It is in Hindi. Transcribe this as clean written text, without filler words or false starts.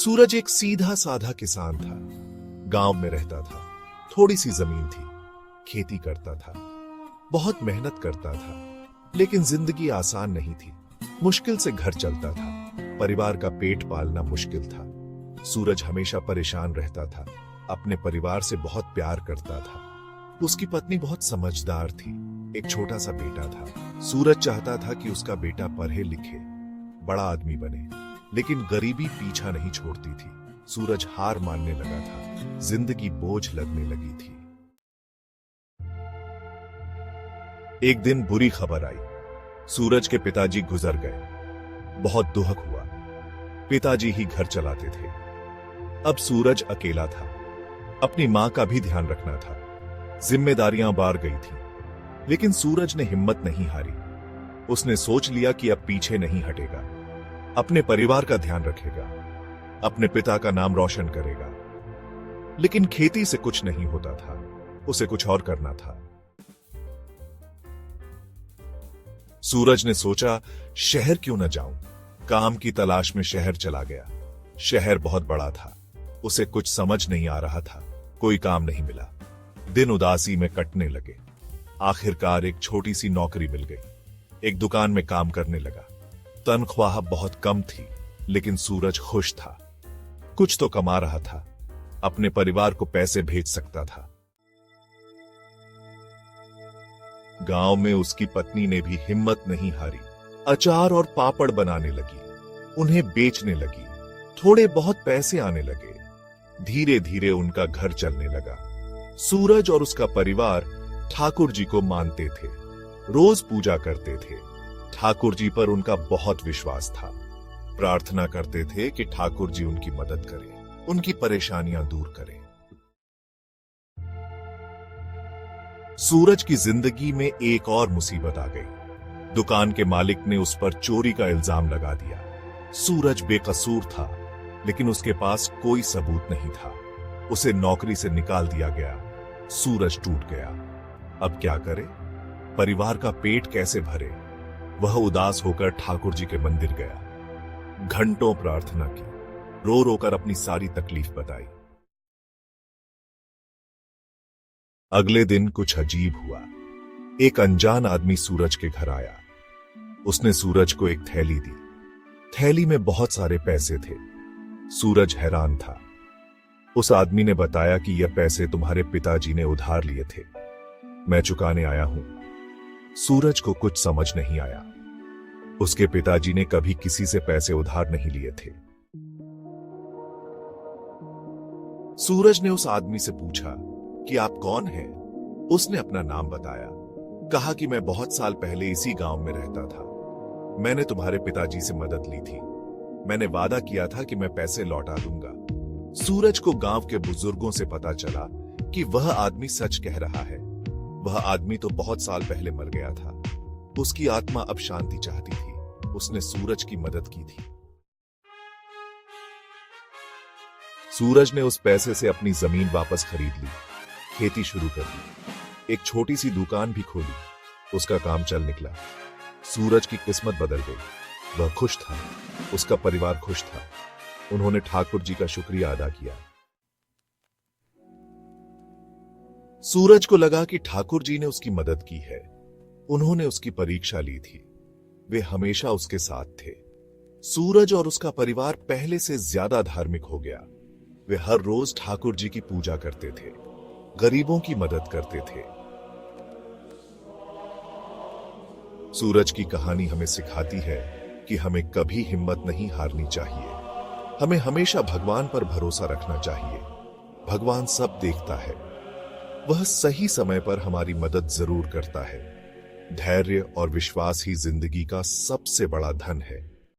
सूरज एक सीधा साधा किसान था। गांव में रहता था। थोड़ी सी जमीन थी। खेती करता था। बहुत मेहनत करता था। लेकिन जिंदगी आसान नहीं थी। मुश्किल से घर चलता था। परिवार का पेट पालना मुश्किल था। सूरज हमेशा परेशान रहता था। अपने परिवार से बहुत प्यार करता था। उसकी पत्नी बहुत समझदार थी। एक छोटा सा बेटा था। सूरज चाहता था कि उसका बेटा पढ़े लिखे, बड़ा आदमी बने, लेकिन गरीबी पीछा नहीं छोड़ती थी। सूरज हार मानने लगा था। जिंदगी बोझ लगने लगी थी। एक दिन बुरी खबर आई। सूरज के पिताजी गुजर गए। बहुत दुख हुआ। पिताजी ही घर चलाते थे। अब सूरज अकेला था। अपनी मां का भी ध्यान रखना था। जिम्मेदारियां बार गई थी। लेकिन सूरज ने हिम्मत नहीं हारी। उसने सोच लिया कि अब पीछे नहीं हटेगा। अपने परिवार का ध्यान रखेगा। अपने पिता का नाम रोशन करेगा। लेकिन खेती से कुछ नहीं होता था। उसे कुछ और करना था। सूरज ने सोचा, शहर क्यों न जाऊं। काम की तलाश में शहर चला गया। शहर बहुत बड़ा था। उसे कुछ समझ नहीं आ रहा था। कोई काम नहीं मिला। दिन उदासी में कटने लगे। आखिरकार एक छोटी सी नौकरी मिल गई। एक दुकान में काम करने लगा। तनख्वाह बहुत कम थी, लेकिन सूरज खुश था। कुछ तो कमा रहा था। अपने परिवार को पैसे भेज सकता था। गांव में उसकी पत्नी ने भी हिम्मत नहीं हारी। अचार और पापड़ बनाने लगी। उन्हें बेचने लगी। थोड़े बहुत पैसे आने लगे। धीरे धीरे उनका घर चलने लगा। सूरज और उसका परिवार ठाकुर जी को मानते थे। रोज पूजा करते थे। ठाकुर जी पर उनका बहुत विश्वास था। प्रार्थना करते थे कि ठाकुर जी उनकी मदद करें, उनकी परेशानियां दूर करें। सूरज की जिंदगी में एक और मुसीबत आ गई। दुकान के मालिक ने उस पर चोरी का इल्जाम लगा दिया। सूरज बेकसूर था, लेकिन उसके पास कोई सबूत नहीं था। उसे नौकरी से निकाल दिया गया। सूरज टूट गया। अब क्या करे? परिवार का पेट कैसे भरे? वह उदास होकर ठाकुर जी के मंदिर गया। घंटों प्रार्थना की। रो रो कर अपनी सारी तकलीफ बताई। अगले दिन कुछ अजीब हुआ। एक अनजान आदमी सूरज के घर आया। उसने सूरज को एक थैली दी। थैली में बहुत सारे पैसे थे। सूरज हैरान था। उस आदमी ने बताया कि यह पैसे तुम्हारे पिताजी ने उधार लिए थे। मैं चुकाने आया हूं। सूरज को कुछ समझ नहीं आया। उसके पिताजी ने कभी किसी से पैसे उधार नहीं लिए थे। सूरज ने उस आदमी से पूछा कि आप कौन हैं? उसने अपना नाम बताया। कहा कि मैं बहुत साल पहले इसी गांव में रहता था। मैंने तुम्हारे पिताजी से मदद ली थी। मैंने वादा किया था कि मैं पैसे लौटा दूंगा। सूरज को गांव के बुजुर्गों से पता चला कि वह आदमी सच कह रहा है। वह आदमी तो बहुत साल पहले मर गया था। उसकी आत्मा अब शांति चाहती थी। उसने सूरज की मदद की थी। सूरज ने उस पैसे से अपनी जमीन वापस खरीद ली। खेती शुरू कर दी। एक छोटी सी दुकान भी खोली। उसका काम चल निकला। सूरज की किस्मत बदल गई। वह खुश था। उसका परिवार खुश था। उन्होंने ठाकुर जी का शुक्रिया अदा किया। सूरज को लगा कि ठाकुर जी ने उसकी मदद की है। उन्होंने उसकी परीक्षा ली थी। वे हमेशा उसके साथ थे। सूरज और उसका परिवार पहले से ज्यादा धार्मिक हो गया। वे हर रोज ठाकुर जी की पूजा करते थे। गरीबों की मदद करते थे। सूरज की कहानी हमें सिखाती है कि हमें कभी हिम्मत नहीं हारनी चाहिए। हमें हमेशा भगवान पर भरोसा रखना चाहिए। भगवान सब देखता है। वह सही समय पर हमारी मदद जरूर करता है। धैर्य और विश्वास ही जिंदगी का सबसे बड़ा धन है।